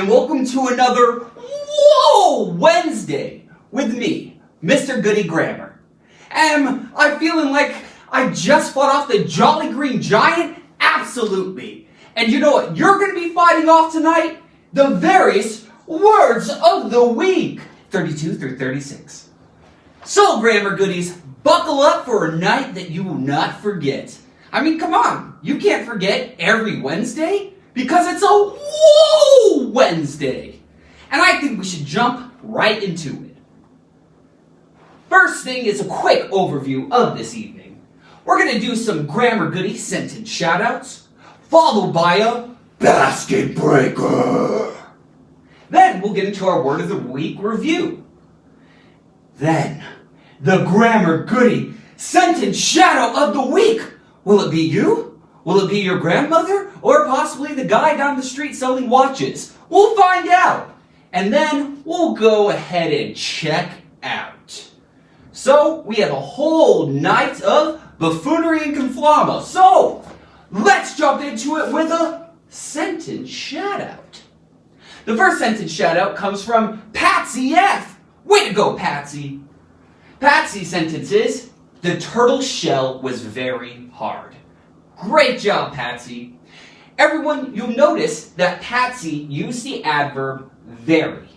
and welcome to another Wednesday with me, Mr. Goodie Grammar. Am I feeling like I just fought off the Jolly Green Giant? Absolutely. And you know what you're going to be fighting off tonight? The various words of the week, 32 through 36. So, grammar goodies, buckle up for a night that you will not forget. I mean, come on, you can't forget every Wednesday because it's a Wednesday. And I think we should jump right into it. First thing is a quick overview of this evening. We're going to do some grammar goodie sentence shoutouts, followed by a basket breaker. Then we'll get into our word of the week review. Then, the grammar goodie sentence shoutout of the week. Will it be you? Will it be your grandmother? Or possibly the guy down the street selling watches? We'll find out. And then we'll go ahead and check out. So, we have a whole night of buffoonery and conflama. So, let's jump into it with a sentence shoutout. The first sentence shoutout comes from Patsy F. Way to go, Patsy. Patsy's sentence is, the turtle shell was very hard. Great job, Patsy. Everyone, you'll notice that Patsy used the adverb very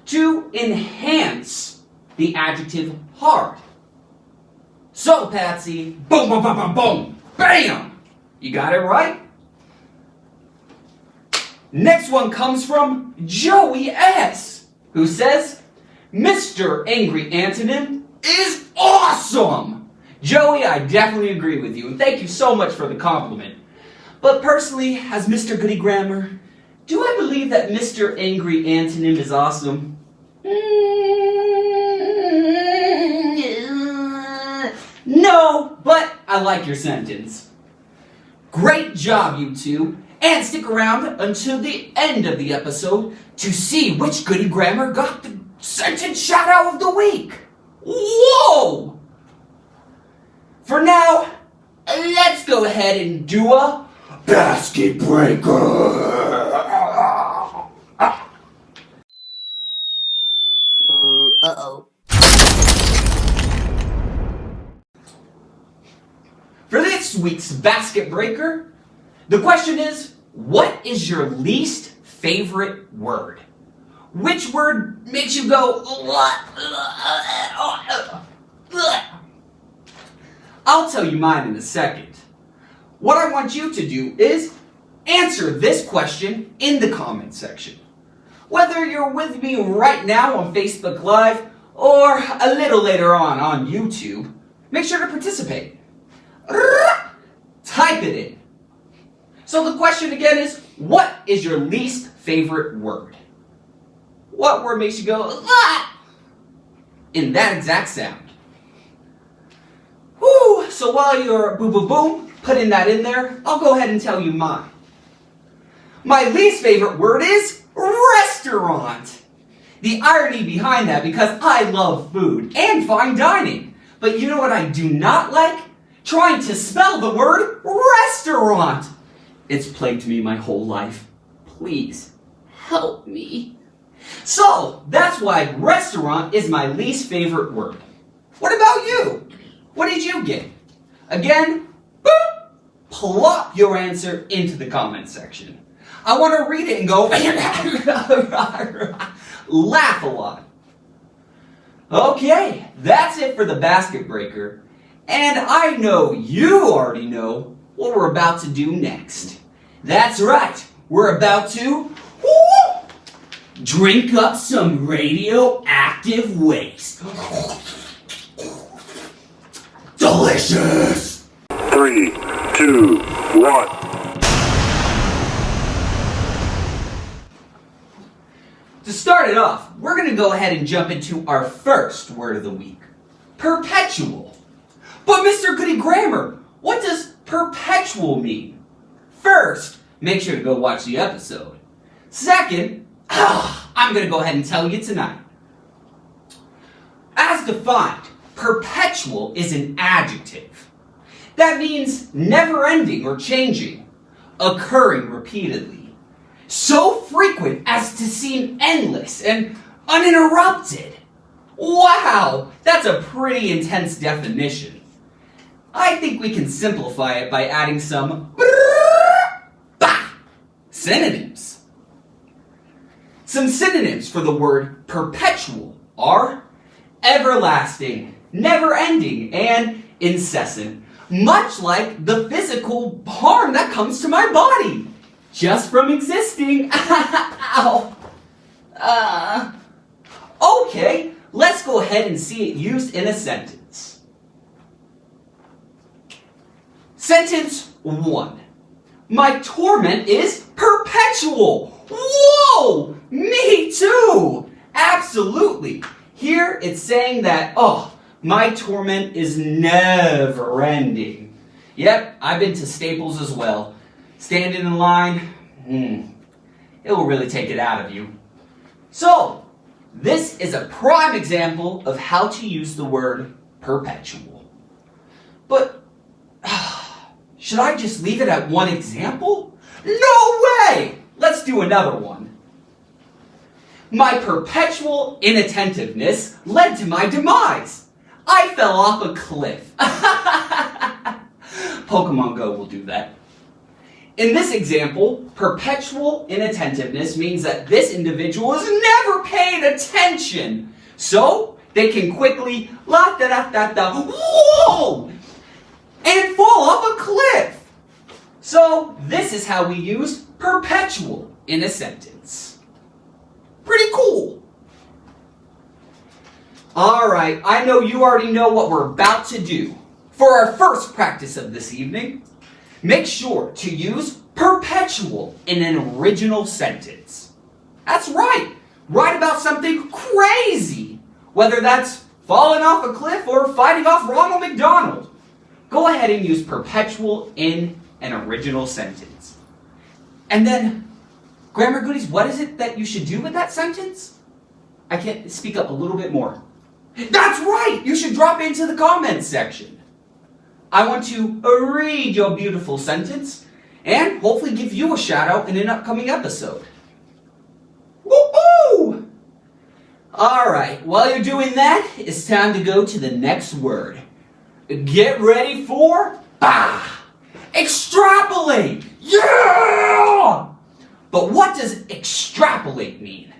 to enhance the adjective hard. So, Patsy, boom, boom, boom, boom, boom, bam! You got it right? Next one comes from Joey S., who says, Mr. Angry Antonym is awesome! Joey, I definitely agree with you, and thank you so much for the compliment. But personally, as Mr. Goodie Grammar, do I believe that Mr. Angry Antonym is awesome? No, but I like your sentence. Great job, you two, and stick around until the end of the episode to see which Goodie Grammar got the sentence shout-out of the week. Whoa! For now, let's go ahead and do a basket breaker. Uh-oh. For this week's basket breaker, the question is, what is your least favorite word? Which word makes you go, I'll tell you mine in a second. What I want you to do is answer this question in the comment section. Whether you're with me right now on Facebook Live or a little later on YouTube, make sure to participate. Type it in. So the question again is, what is your least favorite word? What word makes you go, ah! In that exact sound? Whew, so while you're boom boom boom, putting that in there, I'll go ahead and tell you mine. My least favorite word is restaurant. The irony behind that, because I love food and fine dining. But you know what I do not like? Trying to spell the word restaurant. It's plagued me my whole life. Please, help me. So, that's why restaurant is my least favorite word. What about you? What did you get? Again, boop, plop your answer into the comment section. I want to read it and go, laugh a lot. Okay, that's it for the basket breaker. And I know you already know what we're about to do next. That's right, we're about to drink up some radioactive waste. Delicious! 3, 2, 1. To start it off, we're going to go ahead and jump into our first word of the week. Perpetual. But Mr. Goodie Grammar, what does perpetual mean? First, make sure to go watch the episode. Second, I'm going to go ahead and tell you tonight. As defined, perpetual is an adjective. That means never ending or changing, occurring repeatedly. so frequent as to seem endless and uninterrupted. Wow, that's a pretty intense definition. I think we can simplify it by adding some synonyms. Some synonyms for the word perpetual are everlasting, never-ending, and incessant, much like the physical harm that comes to my body just from existing. Ow. Okay, let's go ahead and see it used in a sentence. Sentence 1. My torment is perpetual. Whoa! Me too! Absolutely. Here it's saying that, my torment is never ending. Yep, I've been to Staples as well. Standing in line, it will really take it out of you. So, this is a prime example of how to use the word perpetual. But, should I just leave it at one example? No way! Let's do another one. My perpetual inattentiveness led to my demise. I fell off a cliff. Pokemon Go will do that. In this example, perpetual inattentiveness means that this individual is never paying attention. So, they can quickly whoa! And fall off a cliff. So, this is how we use perpetual in a sentence. Pretty cool. Alright, I know you already know what we're about to do. For our first practice of this evening, make sure to use perpetual in an original sentence. That's right. Write about something crazy. Whether that's falling off a cliff or fighting off Ronald McDonald. Go ahead and use perpetual in an original sentence. And then, grammar goodies, what is it that you should do with that sentence? I can't speak up a little bit more. That's right! You should drop into the comments section. I want to read your beautiful sentence and hopefully give you a shout out in an upcoming episode. Woo-hoo! Alright, while you're doing that, it's time to go to the next word. Get ready for extrapolate! Yeah! But what does extrapolate mean?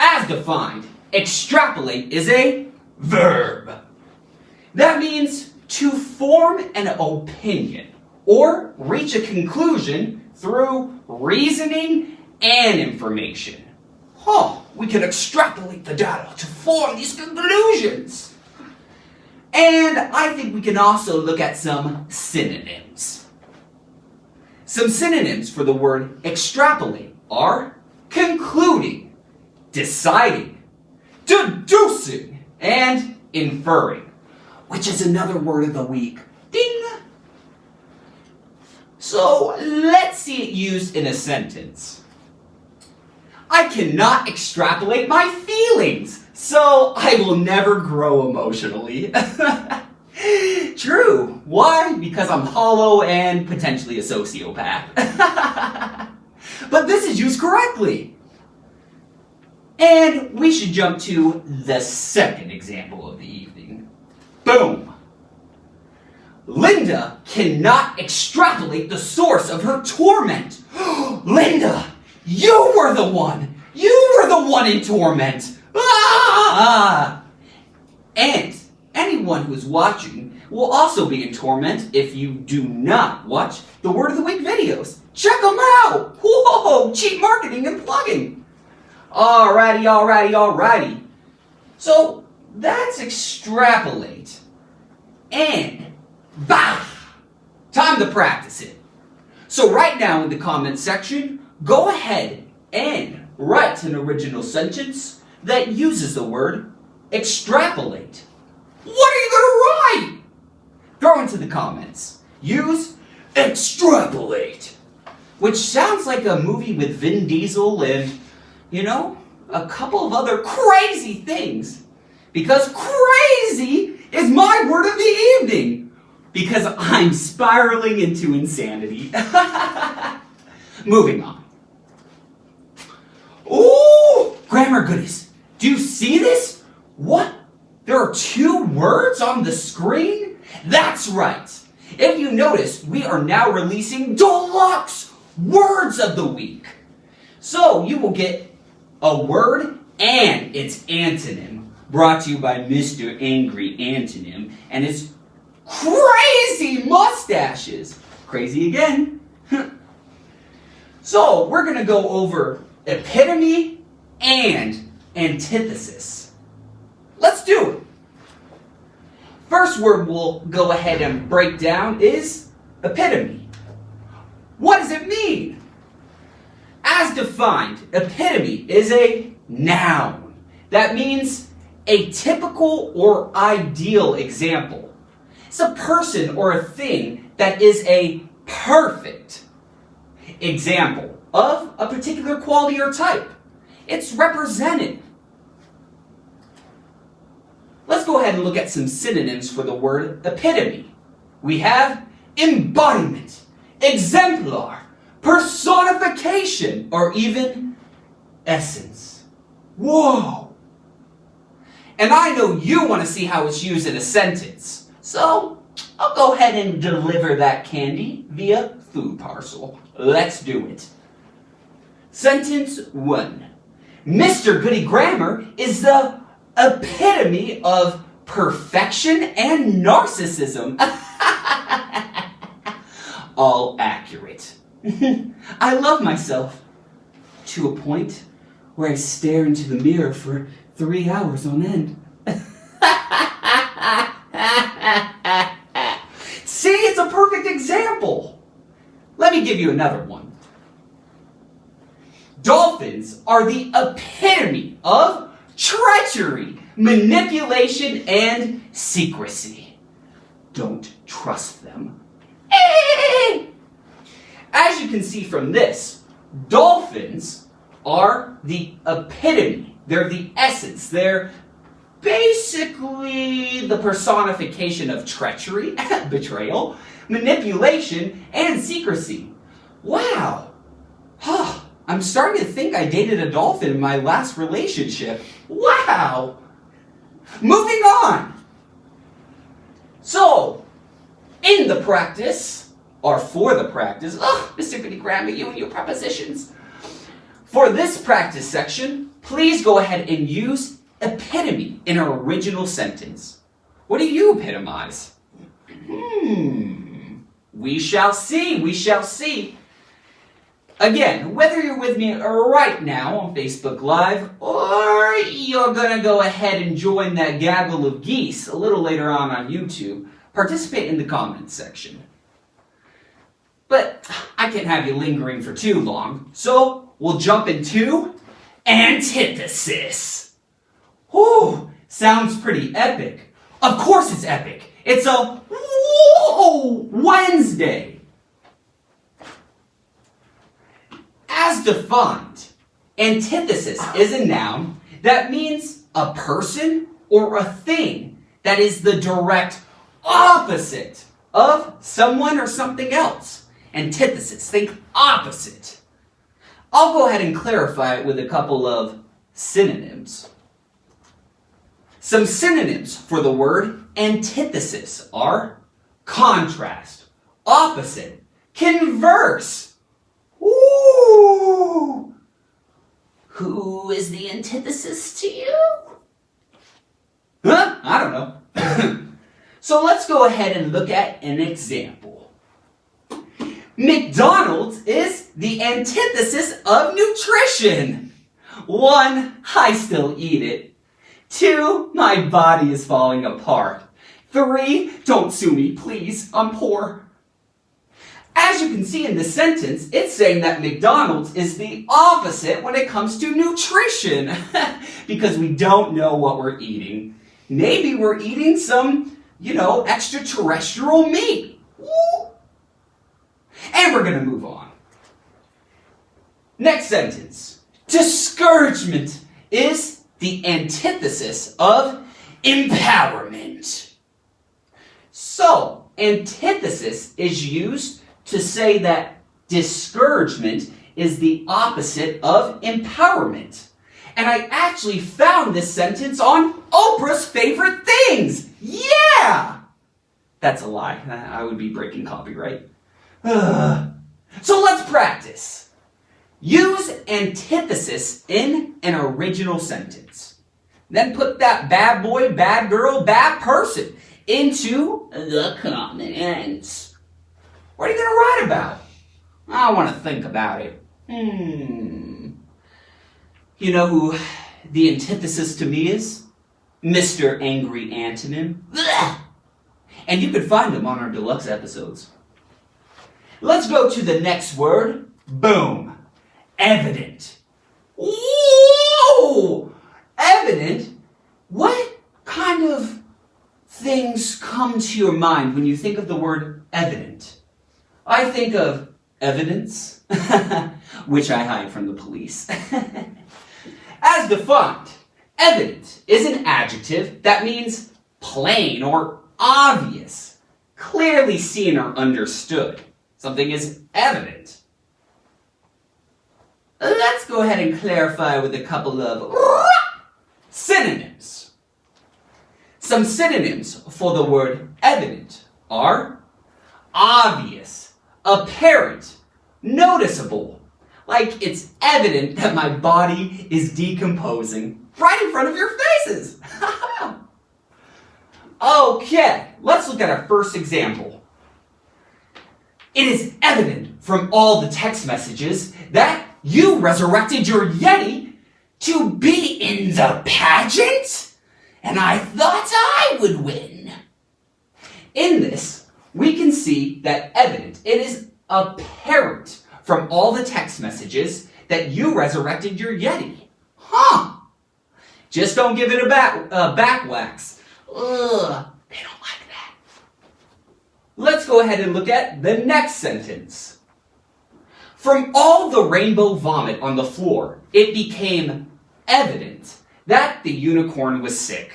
As defined, extrapolate is a verb. That means to form an opinion or reach a conclusion through reasoning and information. We can extrapolate the data to form these conclusions. And I think we can also look at some synonyms. Some synonyms for the word extrapolate are concluding, deciding, deducing, and inferring, which is another word of the week. Ding! So, let's see it used in a sentence. I cannot extrapolate my feelings, so I will never grow emotionally. True. Why? Because I'm hollow and potentially a sociopath. But this is used correctly. And we should jump to the second example of the evening. Boom! Linda cannot extrapolate the source of her torment. Linda, you were the one! You were the one in torment! And anyone who's watching will also be in torment if you do not watch the Word of the Week videos. Check them out! Whoa! Cheap marketing and plugging! Alrighty. So, that's extrapolate. And, time to practice it. So right now in the comments section, go ahead and write an original sentence that uses the word extrapolate. What are you going to write? Throw into the comments. Use extrapolate, which sounds like a movie with Vin Diesel and, a couple of other crazy things. Because crazy is my word of the evening. Because I'm spiraling into insanity. Moving on. Ooh, grammar goodies. Do you see this? What? There are 2 words on the screen? That's right. If you notice, we are now releasing deluxe words of the week. So you will get a word and its antonym, brought to you by Mr. Angry Antonym and his crazy mustaches. Crazy again. So we're going to go over epitome and antithesis. Let's do it. First word we'll go ahead and break down is epitome. What does it mean? As defined, epitome is a noun. That means a typical or ideal example. It's a person or a thing that is a perfect example of a particular quality or type. It's represented. Let's go ahead and look at some synonyms for the word epitome. We have embodiment, exemplar, personification, or even essence. Whoa! And I know you want to see how it's used in a sentence. So, I'll go ahead and deliver that candy via food parcel. Let's do it. Sentence 1. Mr. Goody Grammar is the epitome of perfection and narcissism. All accurate. I love myself to a point where I stare into the mirror for 3 hours on end. See, it's a perfect example. Let me give you another one. Dolphins are the epitome of treachery, manipulation, and secrecy. Don't trust them. As you can see from this, dolphins are the epitome. They're the essence. They're basically the personification of treachery, betrayal, manipulation, and secrecy. Wow. I'm starting to think I dated a dolphin in my last relationship. Wow. Moving on. So, in the practice, or for the practice, Mr. Goody Grammar, you and your prepositions. For this practice section, please go ahead and use epitome in an original sentence. What do you epitomize? We shall see, we shall see. Again, whether you're with me right now on Facebook Live, or you're going to go ahead and join that gaggle of geese a little later on YouTube, participate in the comments section. But I can't have you lingering for too long, so we'll jump into antithesis. Whew, sounds pretty epic. Of course it's epic. It's a Wednesday. As defined, antithesis is a noun that means a person or a thing that is the direct opposite of someone or something else. Antithesis, think opposite. I'll go ahead and clarify it with a couple of synonyms. Some synonyms for the word antithesis are contrast, opposite, converse. Ooh! Who is the antithesis to you? Huh? I don't know. So let's go ahead and look at an example. McDonald's is the antithesis of nutrition. 1, I still eat it. 2, my body is falling apart. 3, don't sue me, please, I'm poor. As you can see in the sentence, it's saying that McDonald's is the opposite when it comes to nutrition. Because we don't know what we're eating. Maybe we're eating some, extraterrestrial meat. Woo! And we're going to move on. Next sentence. Discouragement is the antithesis of empowerment. So, antithesis is used to say that discouragement is the opposite of empowerment. And I actually found this sentence on Oprah's favorite things. Yeah! That's a lie. I would be breaking copyright. So let's practice. Use antithesis in an original sentence. Then put that bad boy, bad girl, bad person into the comments. What are you going to write about? I want to think about it. You know who the antithesis to me is? Mr. Angry Antonym. Blech! And you can find him on our deluxe episodes. Let's go to the next word. Boom. Evident. Whoa! Evident? What kind of things come to your mind when you think of the word evident? I think of evidence, which I hide from the police. As defined, evident is an adjective that means plain or obvious, clearly seen or understood. Something is evident. Let's go ahead and clarify with a couple of synonyms. Some synonyms for the word evident are obvious, apparent, noticeable. Like it's evident that my body is decomposing right in front of your faces. Okay, let's look at our first example. It is evident from all the text messages that you resurrected your Yeti to be in the pageant, and I thought I would win. In this, we can see that evident, it is apparent from all the text messages that you resurrected your Yeti. Just don't give it a back wax. Ugh, they don't like that. Let's go ahead and look at the next sentence. From all the rainbow vomit on the floor, it became evident that the unicorn was sick.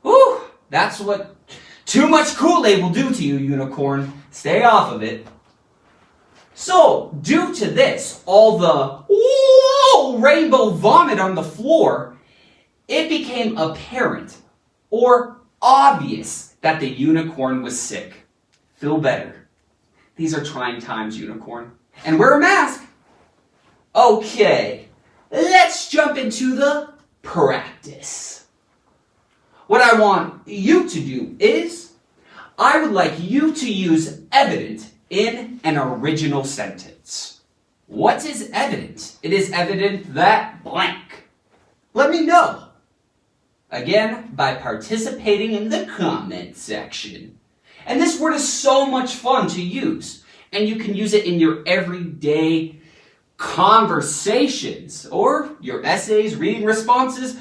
Whew, that's what too much Kool-Aid will do to you, unicorn. Stay off of it. So, due to this, all the rainbow vomit on the floor, it became apparent or obvious that the unicorn was sick. Feel better. These are trying times, unicorn. And wear a mask. Okay, let's jump into the practice. What I want you to do is, I would like you to use evident in an original sentence. What is evident? It is evident that blank. Let me know. Again, by participating in the comment section. And this word is so much fun to use. And you can use it in your everyday conversations or your essays, reading responses,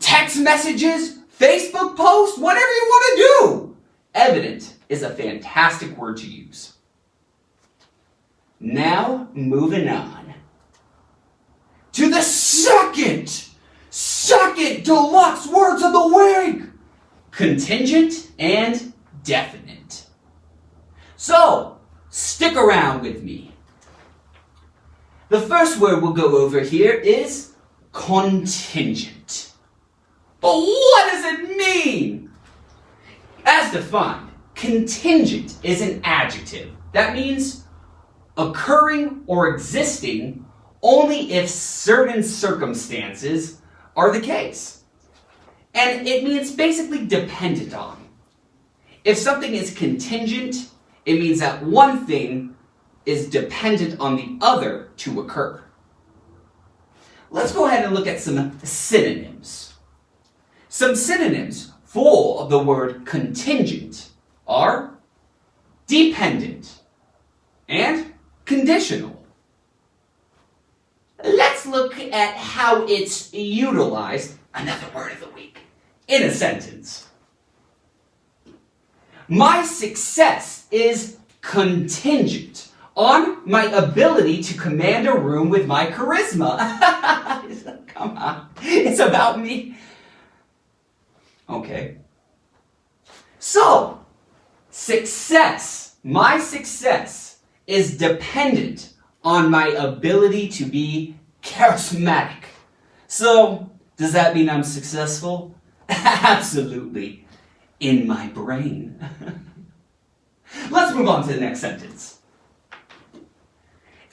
text messages, Facebook posts, whatever you want to do. Evident is a fantastic word to use. Now, moving on to the second deluxe words of the week. Contingent and definite. So, stick around with me. The first word we'll go over here is contingent. But what does it mean? As defined, contingent is an adjective. That means occurring or existing only if certain circumstances are the case. And it means basically dependent on. If something is contingent, it means that one thing is dependent on the other to occur. Let's go ahead and look at some synonyms. Some synonyms for the word contingent are dependent and conditional. Let's look at how it's utilized, another word of the week, in a sentence. My success is contingent on my ability to command a room with my charisma. Come on, it's about me. Okay. So, success, my success, is dependent on my ability to be charismatic. So, does that mean I'm successful? Absolutely. In my brain. Let's move on to the next sentence.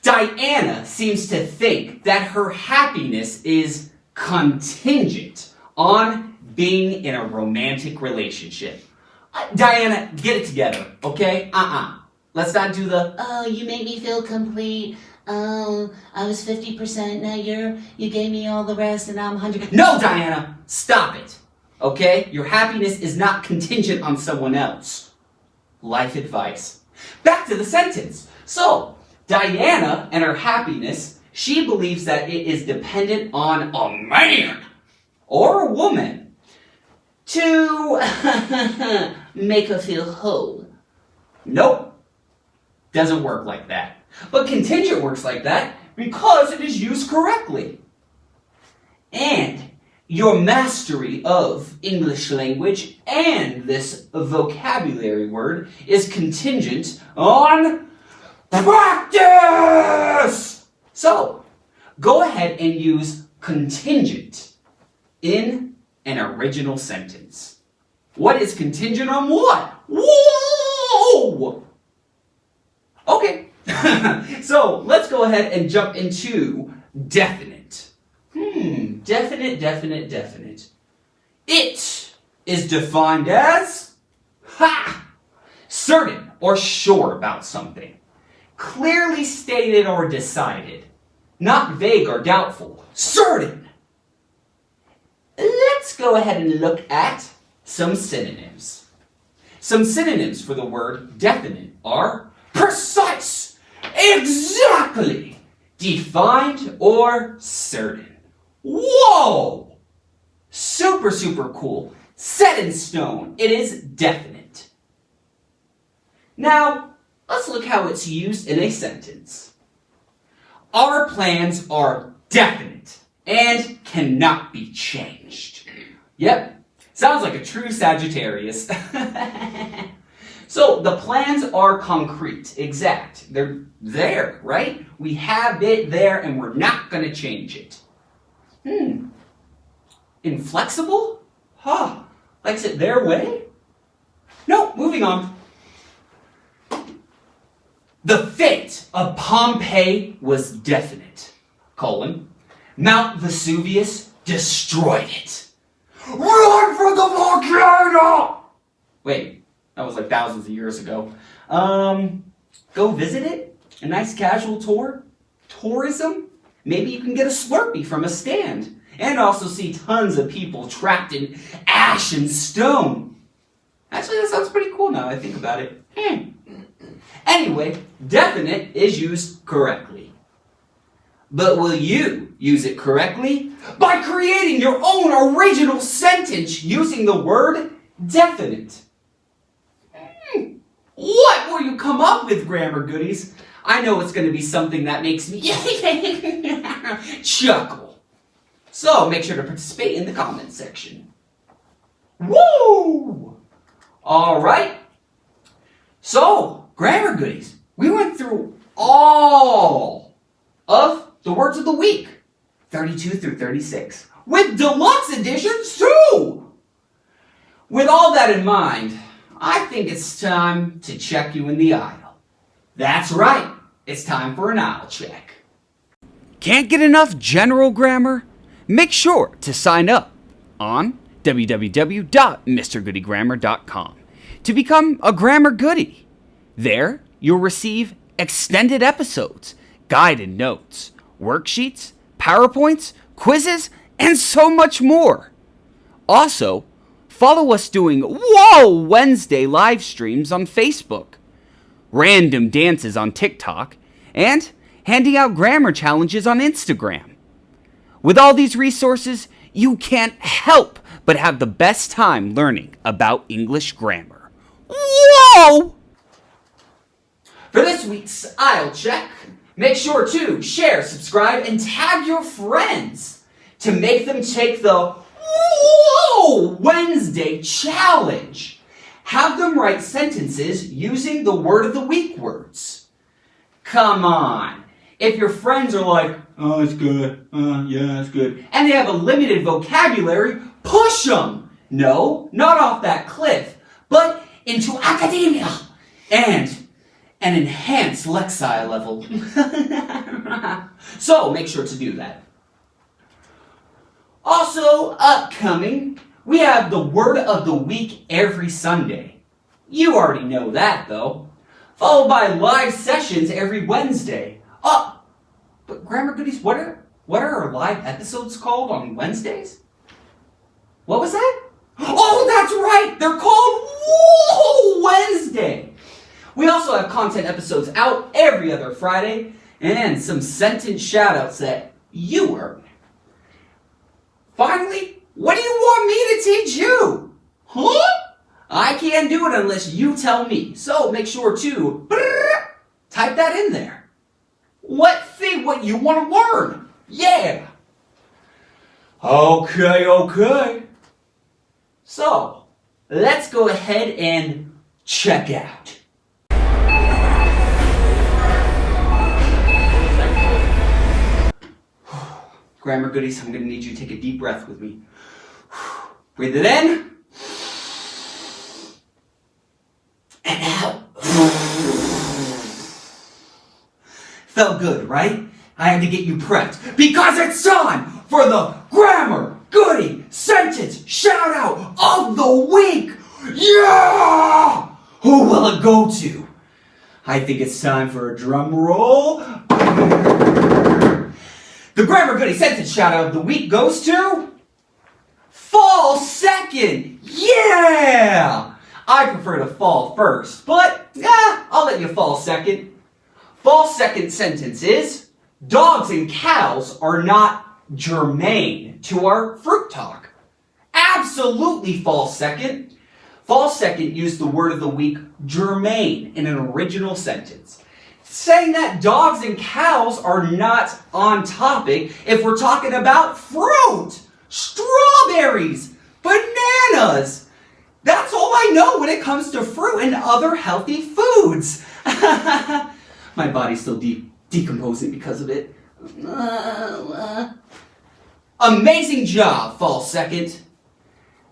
Diana seems to think that her happiness is contingent on being in a romantic relationship. Diana, get it together, okay? Let's not do the, Oh, you make me feel complete. Oh, I was 50%, now you gave me all the rest and I'm 100%. No, Diana! Stop it, okay? Your happiness is not contingent on someone else. Life advice. Back to the sentence. So, Diana and her happiness, she believes that it is dependent on a man or a woman to Make her feel whole. Nope. Doesn't work like that. But contingent works like that because it is used correctly. And your mastery of English language and this vocabulary word is contingent on practice! So, go ahead and use contingent in an original sentence. What is contingent on what? Whoa! Okay, so let's go ahead and jump into definite. Definite. It is defined as certain or sure about something. Clearly stated or decided. Not vague or doubtful. Certain. Let's go ahead and look at some synonyms. Some synonyms for the word definite are precise, exactly, defined, or certain. Whoa! Super cool. Set in stone. It is definite. Now, let's look how it's used in a sentence. Our plans are definite and cannot be changed. Yep, sounds like a true Sagittarius. So, the plans are concrete, exact. They're there, right? We have it there and we're not going to change it. Inflexible? Likes it their way? No, moving on. The fate of Pompeii was definite. Mount Vesuvius destroyed it. Run for the volcano! Wait. That was like thousands of years ago. Go visit it? A nice casual tour? Tourism? Maybe you can get a Slurpee from a stand. And also see tons of people trapped in ash and stone. Actually, that sounds pretty cool now I think about it. Anyway, definite is used correctly. But will you use it correctly? By creating your own original sentence using the word definite. What will you come up with, grammar goodies? I know it's going to be something that makes me chuckle. So make sure to participate in the comments section. Woo! Alright. So, grammar goodies. We went through all of the words of the week. 32 through 36. With deluxe editions too! With all that in mind, I think it's time to check you in the aisle. That's right, it's time for an aisle check. Can't get enough general grammar? Make sure to sign up on www.mrgoodiegrammar.com to become a grammar goodie. There, you'll receive extended episodes, guided notes, worksheets, PowerPoints, quizzes, and so much more. Also, follow us doing Wednesday live streams on Facebook, random dances on TikTok, and handing out grammar challenges on Instagram. With all these resources, you can't help but have the best time learning about English grammar. Whoa! For this week's aisle check, make sure to share, subscribe, and tag your friends to make them take the Wednesday challenge. Have them write sentences using the word of the week words. Come on. If your friends are like, oh, it's good, yeah, it's good, and they have a limited vocabulary, push them. No, not off that cliff, but into academia and an enhanced lexile level. So make sure to do that. Also upcoming, we have the Word of the Week every Sunday. You already know that, though. Followed by live sessions every Wednesday. But Grammar Goodies, what are our live episodes called on Wednesdays? What was that? Oh, that's right! They're called Whoa Wednesday! We also have content episodes out every other Friday and some sentence shoutouts that you earn. Finally, what do you want me to teach you? Huh? I can't do it unless you tell me. So make sure to type that in there. Let's see what you want to learn. Yeah. Okay. So, let's go ahead and check out. Grammar Goodies, I'm going to need you to take a deep breath with me. Breathe it in. And out. Felt good, right? I had to get you prepped because it's time for the Grammar Goodie Sentence Shout Out of the Week. Yeah! Who will it go to? I think it's time for a drum roll. The Grammar Goodie Sentence Shout Out of the Week goes to Fall Second. Yeah! I prefer to fall first, but I'll let you fall second. Fall second sentence is, dogs and cows are not germane to our fruit talk. Absolutely fall second. Fall second used the word of the week, germane, in an original sentence. Saying that dogs and cows are not on topic if we're talking about fruit, strawberries, bananas. That's all I know when it comes to fruit and other healthy foods. My body's still decomposing because of it. Amazing job, Fall Second.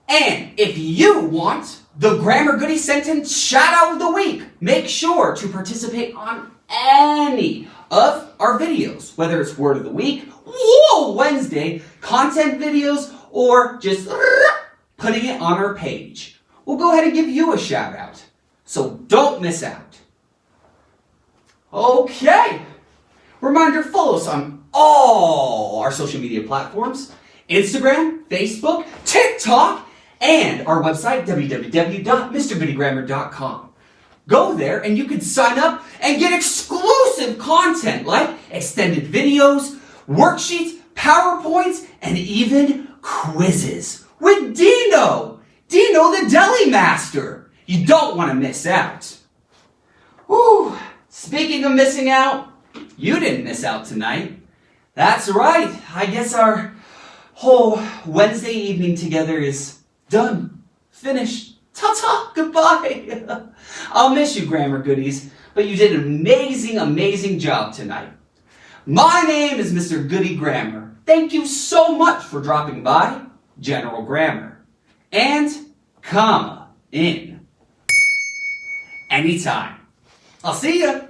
And if you want the Grammar Goodie Sentence Shout Out of the Week, make sure to participate on any of our videos, whether it's Word of the Week, Whoa Wednesday, content videos, or just putting it on our page. We'll go ahead and give you a shout out. So don't miss out. Okay. Reminder, follow us on all our social media platforms. Instagram, Facebook, TikTok, and our website, www.mrgoodygrammar.com. Go there and you can sign up and get exclusive content like extended videos, worksheets, PowerPoints, and even quizzes with Dino the Deli Master. You don't want to miss out. Whew. Speaking of missing out, you didn't miss out tonight. That's right. I guess our whole Wednesday evening together is done. Finished. Ta-ta. Goodbye. I'll miss you, Grammar Goodies, but you did an amazing job tonight. My name is Mr. Goodie Grammar. Thank you so much for dropping by General Grammar. And comma in anytime. I'll see ya.